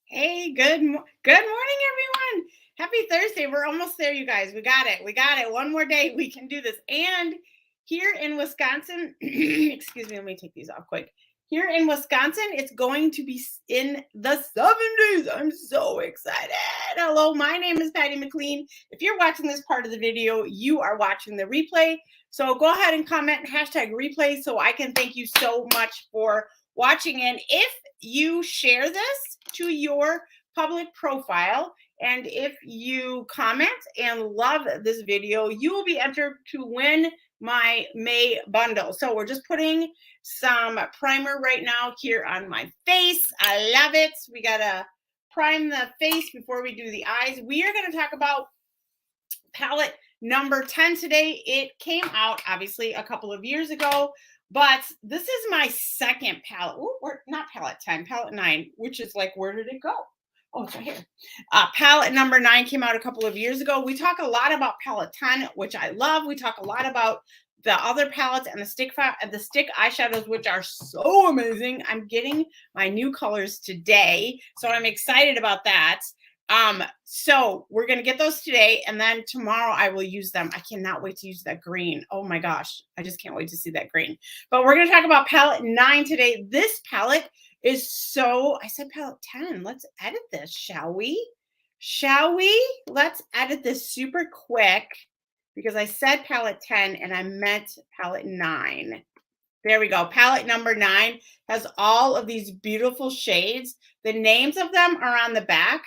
Hey, good morning, everyone. Happy Thursday. We're almost there, you guys. We got it. We got it. One more day. We can do this. And here in Wisconsin, excuse me, let me take these off quick. Here in Wisconsin, it's going to be in the 70s. I'm so excited. Hello, my name is Patty McLean. If you're watching this part of the video, you are watching the replay. So go ahead and comment hashtag replay so I can thank you so much for watching. And if you share this to your public profile, and if you comment and love this video, you will be entered to win my May bundle. So we're just putting some primer right now here on my face. I love it. We gotta prime the face before we do the eyes. We are going to talk about palette number 10 today. It came out obviously a couple of years ago, but this is my second palette. We're not palette 10, palette 9, which is like, where did it go? Oh, it's right here. Palette number 9 came out a couple of years ago. We talk a lot about palette 10, which I love. We talk a lot about the other palettes and the stick eyeshadows, which are so amazing. I'm getting my new colors today, so I'm excited about that. So we're going to get those today, and then tomorrow I will use them. I cannot wait to use that green. Oh my gosh. I just can't wait to see that green. But we're going to talk about palette 9 today. This palette is I said palette 10. Let's edit this, shall we? Let's edit this super quick because I said palette 10 and I meant palette 9. There we go. Palette number 9 has all of these beautiful shades. The names of them are on the back.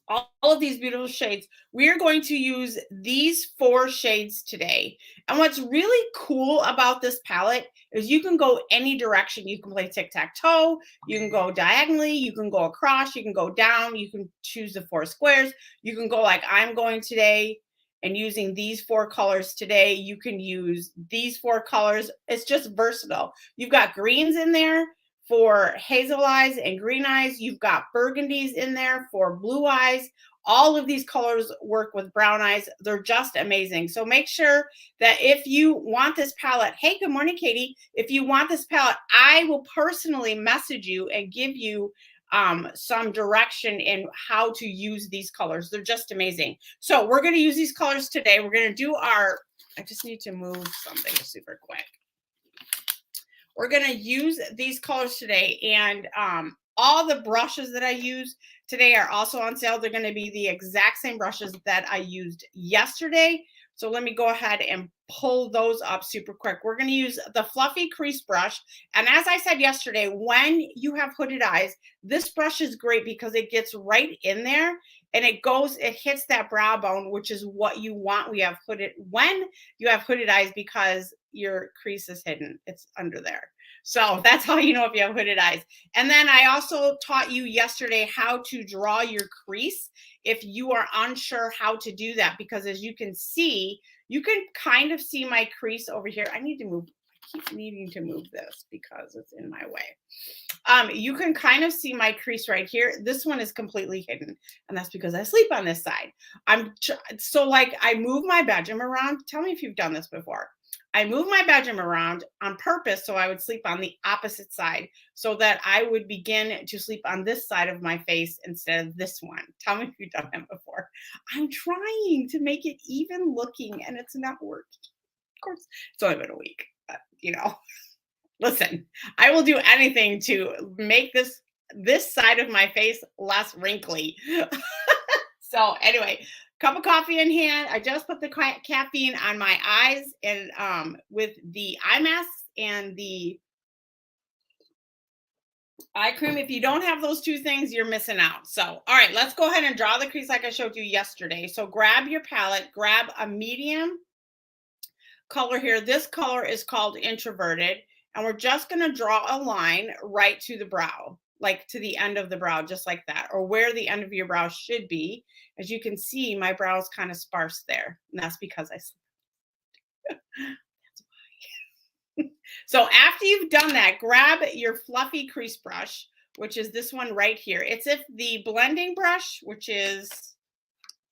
All of these beautiful shades. We are going to use these 4 shades today. And what's really cool about this palette is you can go any direction. You can play tic-tac-toe. You can go diagonally. You can go across. You can go down. You can choose the 4 squares. You can go like I'm going today and using these 4 colors today. You can use these 4 colors. It's just versatile. You've got greens in there for hazel eyes and green eyes. You've got burgundies in there for blue eyes. All of these colors work with brown eyes. They're just amazing. So make sure that if you want this palette, hey, good morning, Katie. If you want this palette, I will personally message you and give you some direction in how to use these colors. They're just amazing. So we're going to use these colors today. We're going to do I just need to move something super quick. We're going to use these colors today, and all the brushes that I use today are also on sale. They're going to be the exact same brushes that I used yesterday. So let me go ahead and pull those up super quick. We're going to use the Fluffy Crease Brush. And as I said yesterday, when you have hooded eyes, this brush is great because it gets right in there and it hits that brow bone, which is what you want. When you have hooded eyes, because your crease is hidden. It's under there. So that's how you know if you have hooded eyes. And then I also taught you yesterday how to draw your crease if you are unsure how to do that, because as you can see, you can kind of see my crease over here. I keep needing to move this because it's in my way. You can kind of see my crease right here. This one is completely hidden, and that's because I sleep on this side. So like I move my bedroom around. Tell me if you've done this before. I move my bedroom around on purpose so I would sleep on the opposite side, so that I would begin to sleep on this side of my face instead of this one. Tell me if you've done that before. I'm trying to make it even looking, and it's not working. Of course, it's only been a week, but, listen, I will do anything to make this side of my face less wrinkly. So anyway, cup of coffee in hand. I just put the caffeine on my eyes, and with the eye masks and the eye cream. If you don't have those 2 things, you're missing out. So, all right, let's go ahead and draw the crease like I showed you yesterday. So grab your palette, grab a medium color here. This color is called Introverted, and we're just going to draw a line right to the brow, like to the end of the brow, just like that, or where the end of your brow should be. As you can see, my brow is kind of sparse there, and that's because that's why. So after you've done that, grab your Fluffy Crease Brush, which is this one right here. It's the blending brush, which is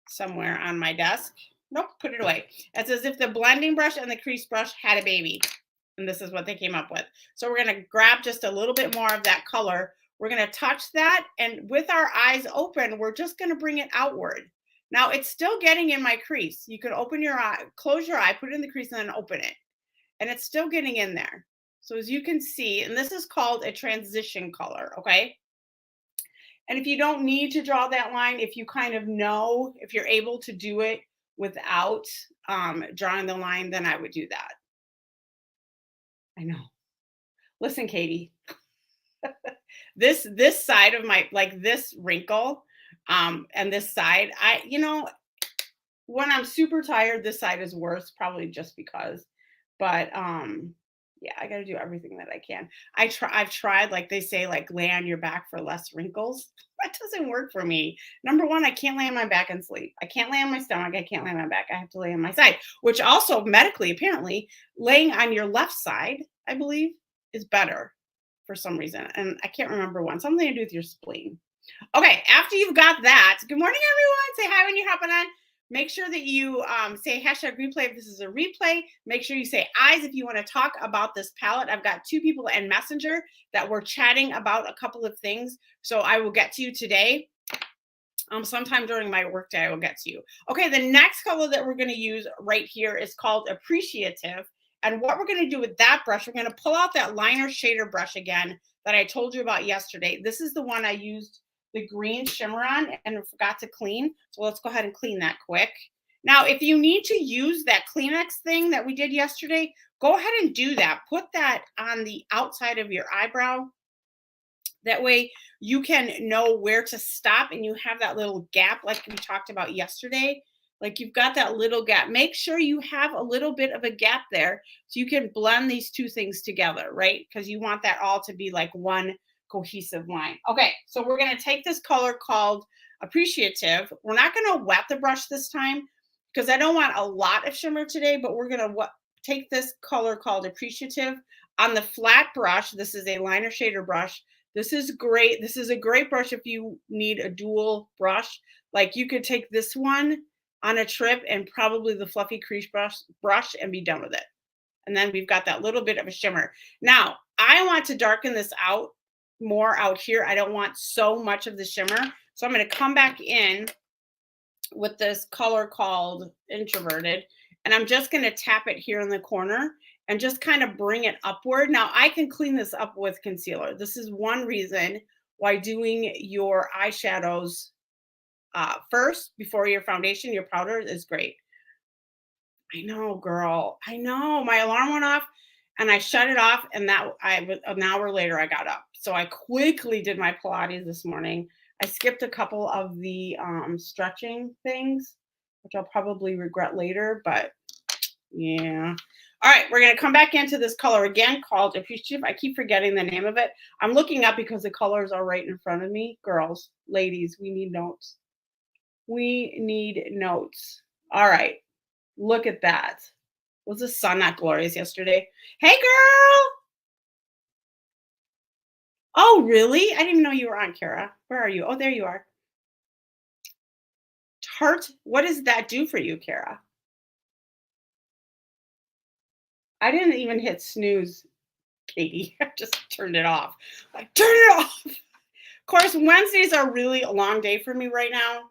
somewhere on my desk. Nope, put it away. It's as if the blending brush and the crease brush had a baby. And this is what they came up with. So we're going to grab just a little bit more of that color We're going to touch that. And with our eyes open, we're just going to bring it outward. Now it's still getting in my crease. You can open your eye, close your eye, put it in the crease, and then open it. And it's still getting in there. So as you can see, and this is called a transition color, okay? And if you don't need to draw that line, if you kind of know, if you're able to do it without drawing the line, then I would do that. I know. Listen, Katie, this side of my, like this wrinkle, and this side, when I'm super tired, this side is worse, probably just because. But yeah, I got to do everything that I can. I've tried, like they say, like lay on your back for less wrinkles. That doesn't work for me. Number one, I can't lay on my back and sleep. I can't lay on my stomach. I can't lay on my back. I have to lay on my side, which also medically, apparently, laying on your left side, I believe, is better for some reason. And I can't remember one. Something to do with your spleen. Okay, after you've got that, good morning, everyone. Say hi when you're hopping on. Make sure that you say hashtag replay if this is a replay. Make sure you say eyes if you want to talk about this palette. I've got 2 people in Messenger that were chatting about a couple of things. So I will get to you today. Sometime during my workday, I will get to you. Okay, the next color that we're going to use right here is called Appreciative. And what we're going to do with that brush, we're going to pull out that liner shader brush again that I told you about yesterday. This is the one I used the green shimmer on and forgot to clean. So let's go ahead and clean that quick. Now, if you need to use that Kleenex thing that we did yesterday, go ahead and do that. Put that on the outside of your eyebrow. That way you can know where to stop and you have that little gap like we talked about yesterday. Like you've got that little gap. Make sure you have a little bit of a gap there so you can blend these 2 things together, right? Because you want that all to be like one cohesive line. Okay, so we're going to take this color called Appreciative. We're not going to wet the brush this time because I don't want a lot of shimmer today, but we're going to take this color called Appreciative on the flat brush. This is a liner shader brush. This is great. This is a great brush if you need a dual brush. Like you could take this one on a trip and probably the fluffy crease brush and be done with it. And then we've got that little bit of a shimmer. Now, I want to darken this out more out here. I don't want so much of the shimmer. So I'm going to come back in with this color called Introverted. And I'm just going to tap it here in the corner and just kind of bring it upward. Now, I can clean this up with concealer. This is one reason why doing your eyeshadows first before your foundation, your powder is great. I know, girl. I know. My alarm went off and I shut it off, and that an hour later I got up. So I quickly did my Pilates this morning. I skipped a couple of the stretching things, which I'll probably regret later, but yeah. All right, we're going to come back into this color again called Appreciative. I keep forgetting the name of it. I'm looking up because the colors are right in front of me. Girls, ladies, we need notes. We need notes. All right. Look at that. Was the sun not glorious yesterday? Hey, girl. Oh, really? I didn't even know you were on, Kara. Where are you? Oh, there you are. Tarte. What does that do for you, Kara? I didn't even hit snooze, Katie. I just turned it off. Like, turn it off. Of course, Wednesdays are really a long day for me right now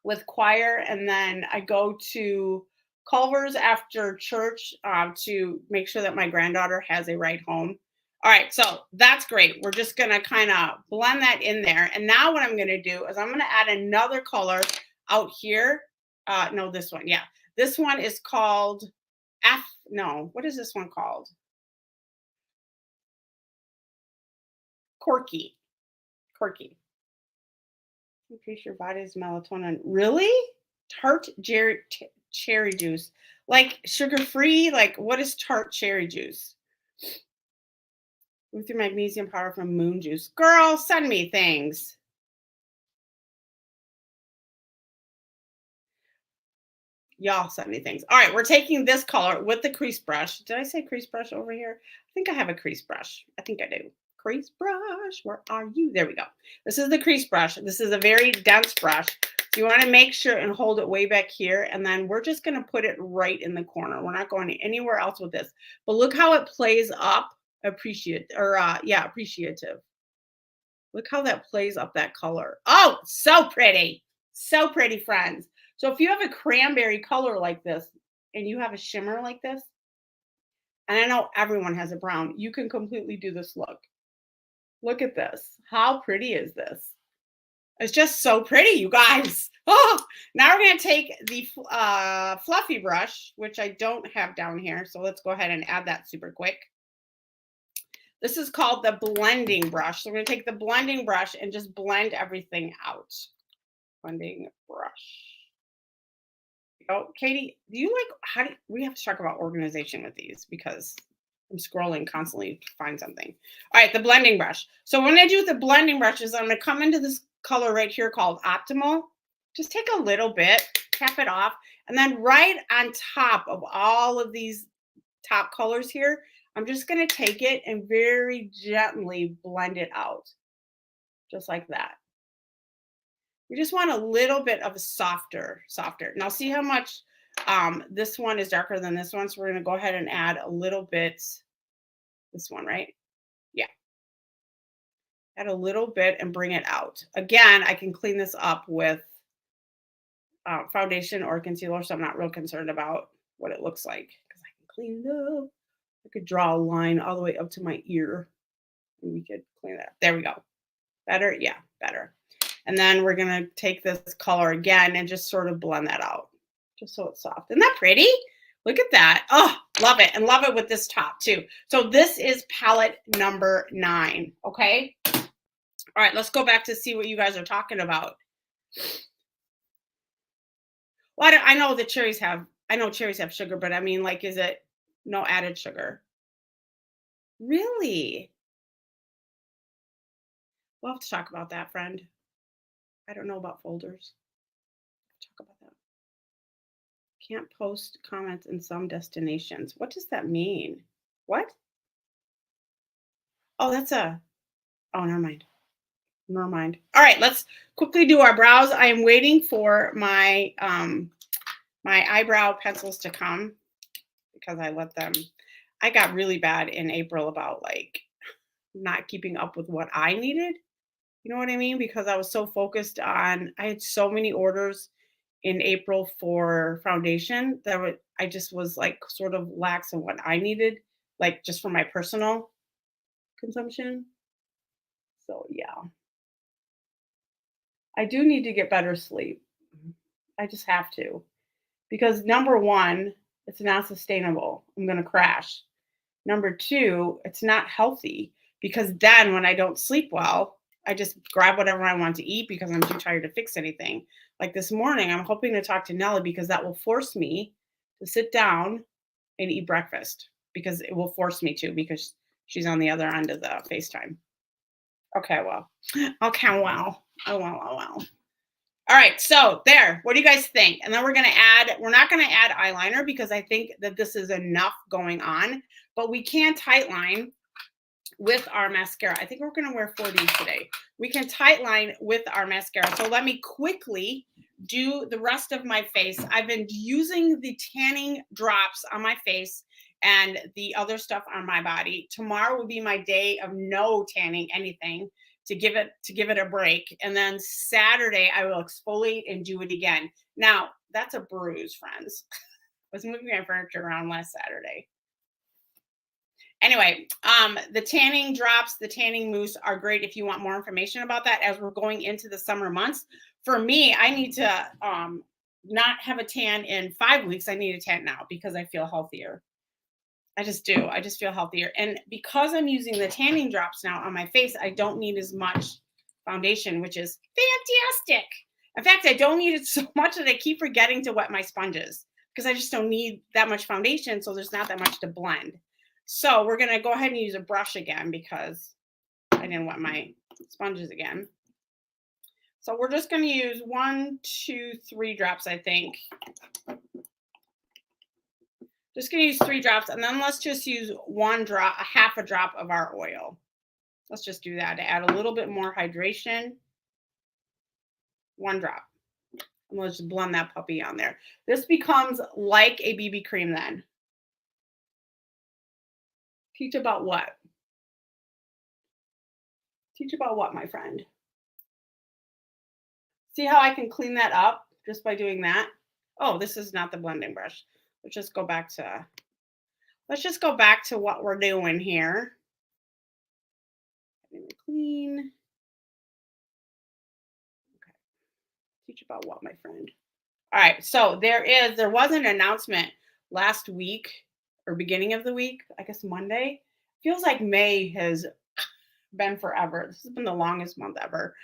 with choir. And then I go to Culver's after church to make sure that my granddaughter has a ride home. All right, so that's great. We're just going to kind of blend that in there. And now what I'm going to do is I'm going to add another color out here. No, this one. Yeah. This one is called what is this one called? Corky. Increase your body's melatonin. Really? Tarte cherry juice. Like sugar-free? Like what is tarte cherry juice? With your magnesium powder from Moon Juice. Girl, send me things. Y'all send me things. All right, we're taking this color with the crease brush. Did I say crease brush over here? I think I have a crease brush. I think I do. Crease brush, where are you? There we go. This is the crease brush. This is a very dense brush. So you want to make sure and hold it way back here. And then we're just going to put it right in the corner. We're not going anywhere else with this. But look how it plays up appreciative. Look how that plays up that color. Oh, so pretty. So pretty, friends. So if you have a cranberry color like this and you have a shimmer like this, and I know everyone has a brown, you can completely do this look. Look at this. How pretty is this? It's just so pretty, you guys. Oh, now we're going to take the fluffy brush, which I don't have down here. So let's go ahead and add that super quick. This is called the blending brush. So we're going to take the blending brush and just blend everything out. Blending brush. Oh, Katie, do you we have to talk about organization with these because I'm scrolling constantly to find something. All right, the blending brush. So what I'm going to do with the blending brush is I'm going to come into this color right here called Optimal. Just take a little bit, tap it off, and then right on top of all of these top colors here, I'm just going to take it and very gently blend it out, just like that. We just want a little bit of a softer. Now see how much this one is darker than this one. So we're going to go ahead and add a little bit, this one, right? Yeah. Add a little bit and bring it out. Again, I can clean this up with foundation or concealer. So I'm not real concerned about what it looks like because I can clean it up. I could draw a line all the way up to my ear and we could clean that up. There we go. Better? Yeah, better. And then we're going to take this color again and just sort of blend that out just so it's soft. Isn't that pretty? Look at that. Oh, love it. And love it with this top too. So this is palette number 9. Okay. All right. Let's go back to see what you guys are talking about. Well, I know the cherries have, I know cherries have sugar, but I mean, like, is it no added sugar? Really? We'll have to talk about that, friend. I don't know about folders. Talk about that. Can't post comments in some destinations. What does that mean? What? Oh, that's a, oh, never mind. Never mind. All right, let's quickly do our brows. I am waiting for my my eyebrow pencils to come because I let them, I got really bad in April about like not keeping up with what I needed. You know what I mean? Because I was so focused on, I had so many orders in April for foundation that I just was like sort of lax on what I needed, like just for my personal consumption. So yeah, I do need to get better sleep. I just have to because number one, it's not sustainable. I'm going to crash. Number two, it's not healthy because then when I don't sleep well, I just grab whatever I want to eat because I'm too tired to fix anything. Like this morning, I'm hoping to talk to Nellie because that will force me to sit down and eat breakfast because it will force me to because she's on the other end of the FaceTime. Okay, well. Okay, well. Oh, well. All right, so there. What do you guys think? And then we're not going to add eyeliner because I think that this is enough going on, but we can tight line with our mascara. I think we're going to wear 4Ds today. We can tight line with our mascara. So let me quickly do the rest of my face. I've been using the tanning drops on my face and the other stuff on my body. Tomorrow will be my day of no tanning anything to give it a break. And then Saturday I will exfoliate and do it again. Now, that's a bruise, friends. I was moving my furniture around last Saturday. Anyway, the tanning drops, the tanning mousse are great if you want more information about that as we're going into the summer months. For me, I need to not have a tan in 5 weeks. I need a tan now because I feel healthier. I just do. I just feel healthier. And because I'm using the tanning drops now on my face, I don't need as much foundation, which is fantastic. In fact, I don't need it so much that I keep forgetting to wet my sponges because I just don't need that much foundation. So there's not that much to blend. So we're going to go ahead and use a brush again because I didn't wet my sponges again. So we're just going to use 1, 2, 3 drops, I think. Just going to use 3 drops, and then let's just use 1 drop, a half a drop of our oil. Let's just do that to add a little bit more hydration. 1 drop. And let's just blend that puppy on there. This becomes like a BB cream then. Teach about what? Teach about what, my friend? See how I can clean that up just by doing that? Oh, this is not the blending brush. Let's just go back to what we're doing here. Clean. Okay. Teach about what, my friend? All right. So there was an announcement last week or beginning of the week, I guess Monday. Feels like May has been forever. This has been the longest month ever.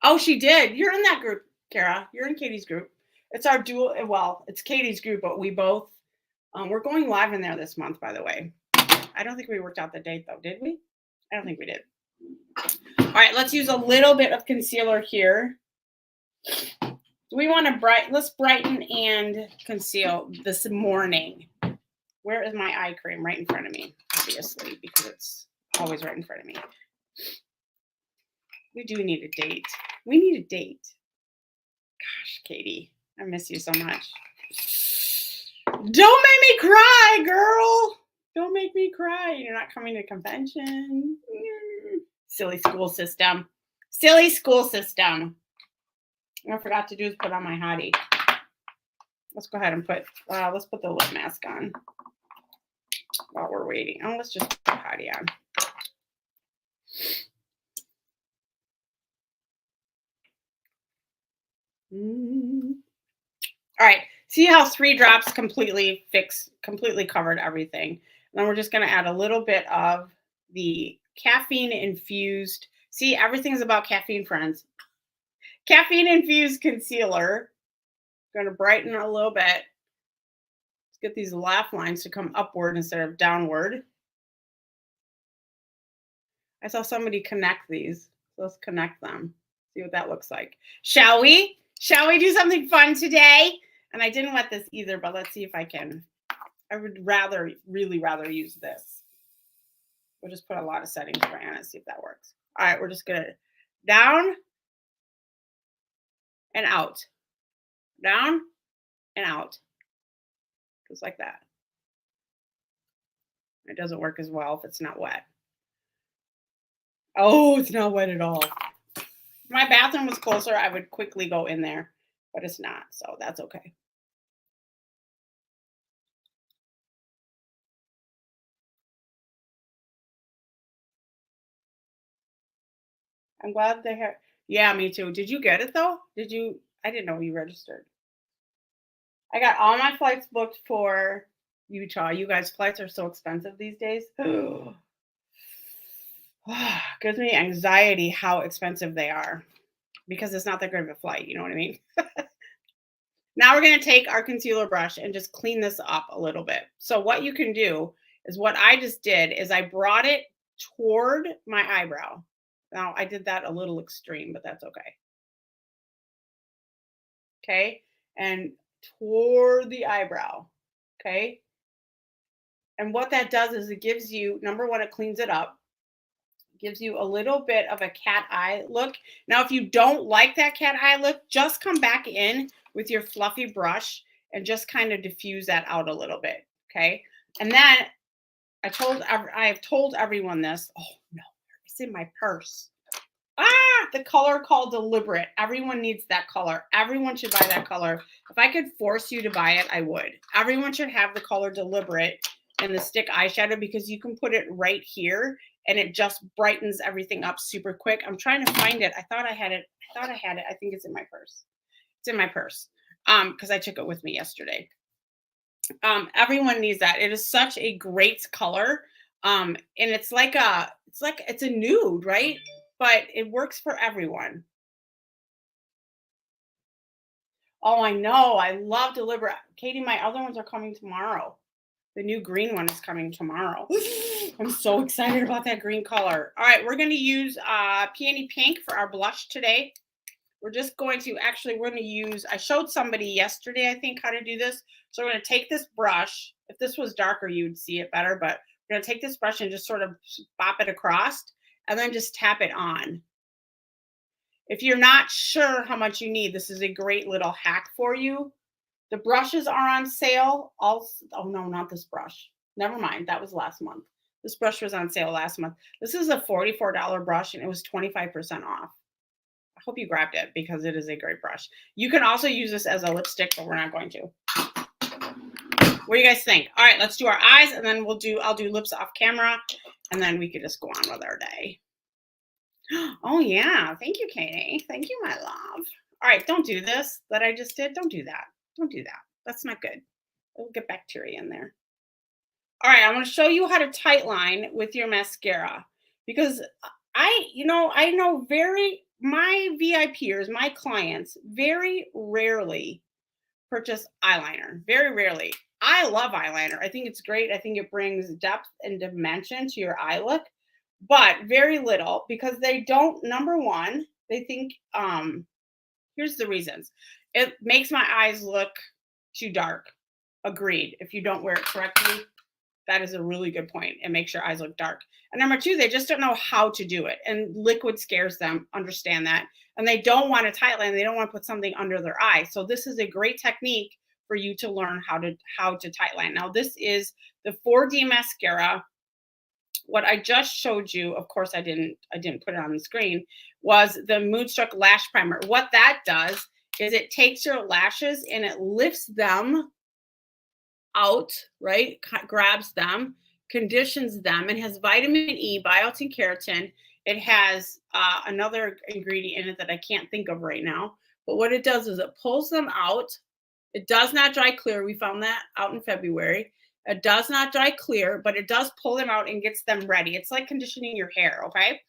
Oh, she did. You're in that group, Kara. You're in Katie's group. It's our dual. Well, it's Katie's group, but we both. We're going live in there this month, by the way. I don't think we worked out the date though, did we? I don't think we did. All right, let's use a little bit of concealer here. We want to let's brighten and conceal this morning. Where is my eye cream? Right in front of me, obviously, because it's always right in front of me. We do need a date. We need a date. Gosh, Katie, I miss you so much. Don't make me cry, girl. Don't make me cry. You're not coming to convention. Silly school system. Silly school system. What I forgot to do is put on my hottie. Let's go ahead and let's put the lip mask on while we're waiting. Oh, let's just put hottie on. All right. See how 3 drops completely covered everything. And then we're just going to add a little bit of the caffeine infused. See, everything's about caffeine, friends. Caffeine infused concealer. Going to brighten a little bit. Let's get these laugh lines to come upward instead of downward. I saw somebody connect these. So let's connect them. See what that looks like. Shall we? Shall we do something fun today? And I didn't wet this either, but let's see if I can. I would really rather use this. We'll just put a lot of setting spray on it, see if that works. All right, we're just going to down and out. Down and out. Just like that. It doesn't work as well if it's not wet. Oh, it's not wet at all. If my bathroom was closer, I would quickly go in there, but it's not, so that's okay. I'm glad they have. Yeah, me too. Did you get it though? Did you? I didn't know you registered. I got all my flights booked for Utah. You guys, flights are so expensive these days. Gives me anxiety how expensive they are because it's not that great of a flight. You know what I mean? Now we're going to take our concealer brush and just clean this up a little bit. So what you can do is what I just did is I brought it toward my eyebrow. Now I did that a little extreme, but that's okay. Okay. And toward the eyebrow. Okay. And what that does is it gives you, number one, it cleans it up. Gives you a little bit of a cat eye look. Now, if you don't like that cat eye look, just come back in with your fluffy brush and just kind of diffuse that out a little bit. Okay. And then I have told everyone this. Oh no, it's in my purse. The color called Deliberate. Everyone needs that color. Everyone should buy that color. If I could force you to buy it, I would. Everyone should have the color Deliberate in the stick eyeshadow because you can put it right here and it just brightens everything up super quick. I'm trying to find it. I thought I had it. I think it's in my purse. It's in my purse because I took it with me yesterday. Everyone needs that. It is such a great color. And it's a nude, right? But it works for everyone. Oh, I know. I love Deliberate. Katie, my other ones are coming tomorrow. The new green one is coming tomorrow. I'm so excited about that green color. All right, we're going to use Peony Pink for our blush today. We're going to use, I showed somebody yesterday, I think, how to do this. So we're going to take this brush. If this was darker, you'd see it better, but we're going to take this brush and just sort of bop it across and then just tap it on. If you're not sure how much you need, this is a great little hack for you. The brushes are on sale. Also, oh no, not this brush. Never mind. That was last month. This brush was on sale last month. This is a $44 brush and it was 25% off. I hope you grabbed it because it is a great brush. You can also use this as a lipstick, but we're not going to. What do you guys think? All right, let's do our eyes and then I'll do lips off camera and then we can just go on with our day. Oh yeah, thank you, Katie. Thank you, my love. All right, don't do this that I just did. Don't do that. Don't do that. That's not good. It'll get bacteria in there. All right, I'm going to show you how to tight line with your mascara because I know my VIPers, my clients very rarely purchase eyeliner. Very rarely. I love eyeliner. I think it's great. I think it brings depth and dimension to your eye look, but very little because they don't, number one, they think, here's the reasons. It makes my eyes look too dark. Agreed. If you don't wear it correctly, that is a really good point. It makes your eyes look dark. And number two, they just don't know how to do it. And liquid scares them. Understand that. And they don't want to tight line. They don't want to put something under their eye. So this is a great technique for you to learn how to tight line. Now this is the 4D mascara. What I just showed you, of course I didn't put it on the screen, was the Moonstruck Lash Primer. What that does is it takes your lashes and it lifts them out, right? Grabs them, conditions them, and has vitamin E, biotin, keratin. It has another ingredient in it that I can't think of right now. But what it does is it pulls them out. It does not dry clear. We found that out in February. It does not dry clear, but it does pull them out and gets them ready. It's like conditioning your hair, okay?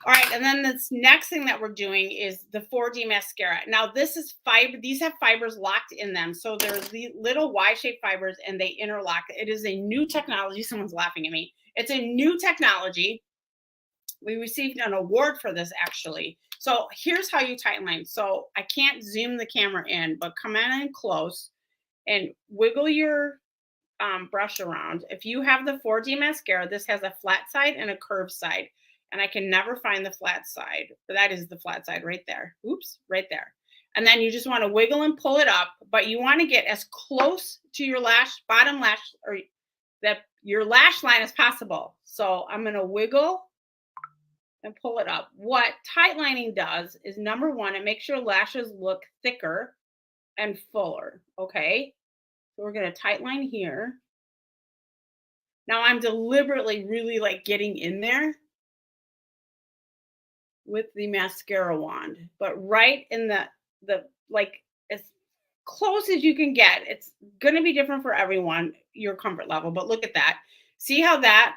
All right, and then this next thing that we're doing is the 4D mascara. Now this is fiber. These have fibers locked in them. So there's the little Y-shaped fibers and they interlock. It is a new technology. Someone's laughing at me. It's a new technology. We received an award for this actually. So here's how you tight line. So I can't zoom the camera in, but come in close and wiggle your brush around. If you have the 4D mascara, this has a flat side and a curved side. And I can never find the flat side. But that is the flat side right there. Oops, right there. And then you just want to wiggle and pull it up, but you want to get as close to your bottom lash, or your lash line as possible. So I'm going to wiggle and pull it up. What tight lining does is, number one, it makes your lashes look thicker and fuller. Okay. So we're going to tight line here. Now I'm deliberately really like getting in there with the mascara wand, but right in the like as close as you can get. It's going to be different for everyone, your comfort level, but look at that. See how that,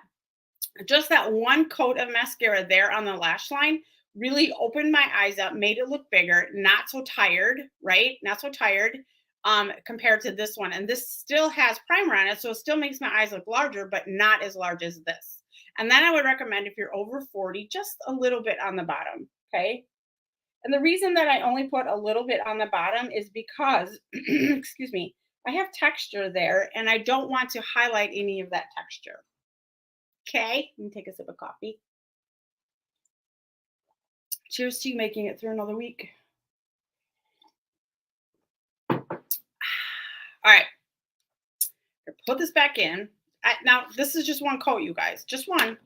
just that one coat of mascara there on the lash line really opened my eyes up, made it look bigger, not so tired, right? Not so tired compared to this one. And this still has primer on it, so it still makes my eyes look larger, but not as large as this. And then I would recommend, if you're over 40, just a little bit on the bottom, okay? And the reason that I only put a little bit on the bottom is because, excuse me, I have texture there and I don't want to highlight any of that texture. Okay, let me take a sip of coffee. Cheers to you making it through another week. All right, put this back in. Now, this is just one coat, you guys. Just one.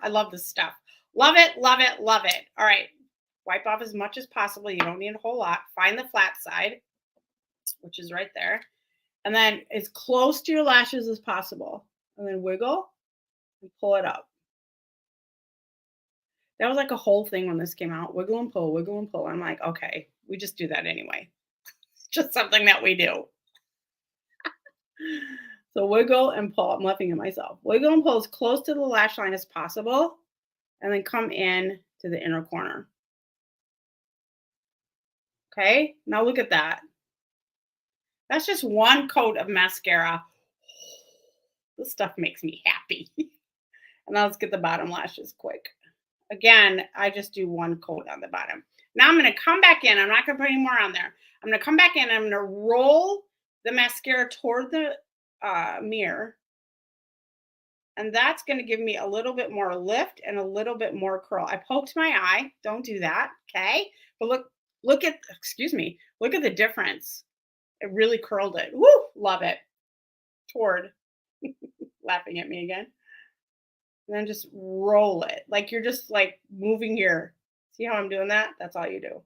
I love this stuff. Love it, love it, love it. All right. Wipe off as much as possible. You don't need a whole lot. Find the flat side, which is right there. And then as close to your lashes as possible. And then wiggle and pull it up. That was like a whole thing when this came out. Wiggle and pull, wiggle and pull. I'm like, okay, we just do that anyway. It's just something that we do. So wiggle and pull. I'm laughing at myself. Wiggle and pull as close to the lash line as possible. And then come in to the inner corner. Okay, now look at that. That's just one coat of mascara. This stuff makes me happy. And now let's get the bottom lashes quick. Again, I just do one coat on the bottom. Now I'm going to come back in. I'm not going to put any more on there. I'm going to come back in. I'm going to roll the mascara toward the mirror. And that's going to give me a little bit more lift and a little bit more curl. I poked my eye. Don't do that. Okay. But look at, excuse me, look at the difference. It really curled it. Woo! Love it. Toward laughing at me again. And then just roll it. Like you're just like moving your, see how I'm doing that? That's all you do.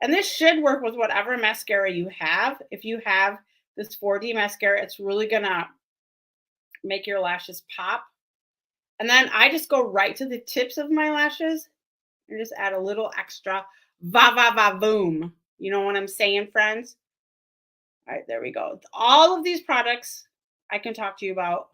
And this should work with whatever mascara you have. If you have this 4D mascara, it's really gonna make your lashes pop. And then I just go right to the tips of my lashes and just add a little extra va va va boom. You know what I'm saying, friends? All right, there we go. All of these products I can talk to you about.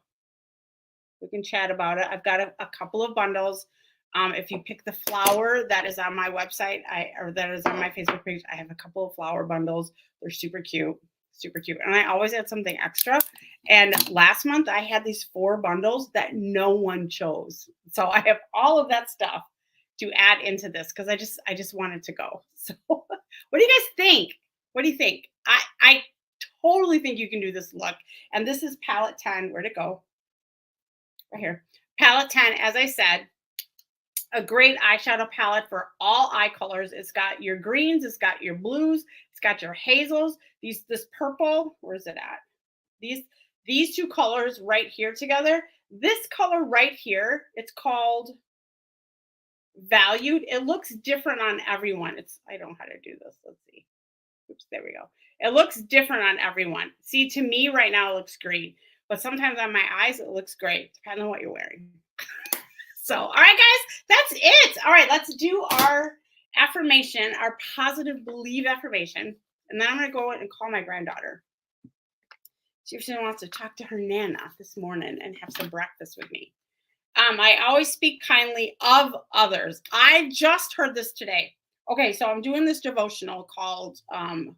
We can chat about it. I've got a couple of bundles. If you pick the flower that is on my website, or that is on my Facebook page, I have a couple of flower bundles. They're super cute, super cute. And I always add something extra. And last month I had these 4 bundles that no one chose. So I have all of that stuff to add into this because I just wanted to go. So what do you guys think? What do you think? I totally think you can do this look. And this is palette 10. Where'd it go? Right here. Palette 10, as I said, a great eyeshadow palette for all eye colors. It's got your greens, it's got your blues, it's got your hazels. This purple, where's it at? These 2 colors right here together. This color right here, it's called Valued. It looks different on everyone. I don't know how to do this. Let's see. Oops, there we go. It looks different on everyone. See, to me right now it looks green, but sometimes on my eyes it looks great, depending on what you're wearing. So, all right, guys, that's it. All right, let's do our affirmation, our positive believe affirmation. And then I'm going to go and call my granddaughter. See if she wants to talk to her Nana this morning and have some breakfast with me. I always speak kindly of others. I just heard this today. Okay, so I'm doing this devotional called, I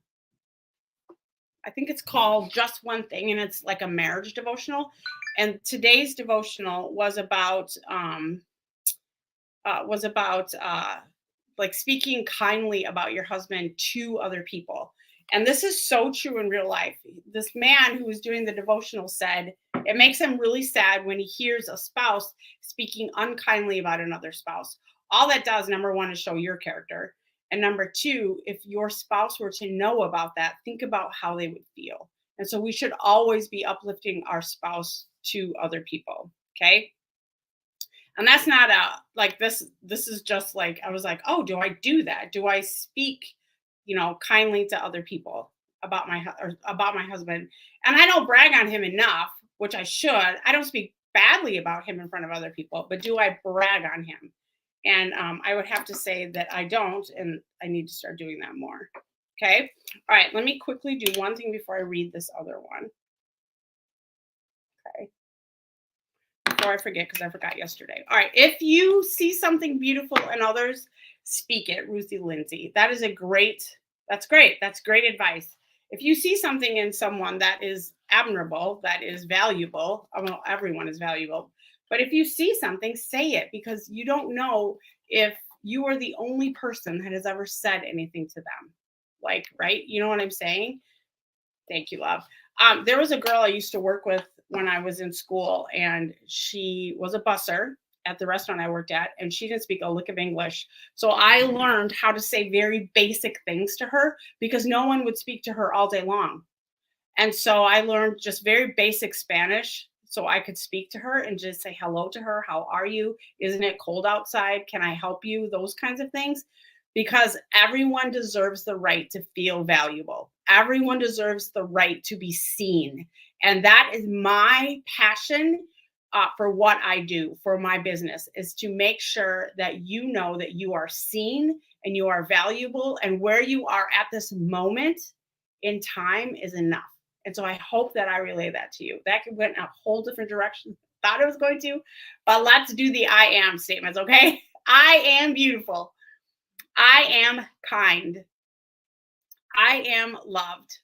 think it's called Just One Thing, and it's like a marriage devotional. And today's devotional was about like speaking kindly about your husband to other people. And this is so true in real life. This man who was doing the devotional said it makes him really sad when he hears a spouse speaking unkindly about another spouse. All that does, number 1, is show your character. And number 2, if your spouse were to know about that, think about how they would feel. And so we should always be uplifting our spouse to other people. Okay. And that's not like this is just like, I was like, oh, do I do that? Do I speak, kindly to other people about my husband? And I don't brag on him enough, which I should. I don't speak badly about him in front of other people, but do I brag on him? And I would have to say that I don't, and I need to start doing that more. Okay. All right. Let me quickly do one thing before I read this other one. Okay. Before I forget, because I forgot yesterday. All right. If you see something beautiful in others, speak it, Ruthie Lindsay. That's great. That's great advice. If you see something in someone that is admirable, that is valuable, well, everyone is valuable. But if you see something, say it, because you don't know if you are the only person that has ever said anything to them. Like, right? You know what I'm saying? Thank you, love. There was a girl I used to work with when I was in school, and she was a busser at the restaurant I worked at, and she didn't speak a lick of English. So I learned how to say very basic things to her because no one would speak to her all day long. And so I learned just very basic Spanish so I could speak to her and just say hello to her. How are you? Isn't it cold outside? Can I help you? Those kinds of things. Because everyone deserves the right to feel valuable. Everyone deserves the right to be seen. And that is my passion for what I do for my business, is to make sure that you know that you are seen and you are valuable, and where you are at this moment in time is enough. And so I hope that I relay that to you. That went a whole different direction. Thought it was going to, but let's do the I am statements, okay? I am beautiful. I am kind. I am loved.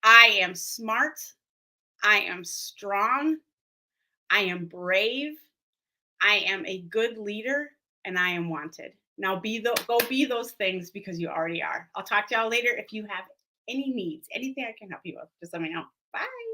I am smart. I am strong. I am brave. I am a good leader, and I am wanted. Now go be those things, because you already are. I'll talk to y'all later. If you have any needs, anything I can help you with, just let me know. Bye.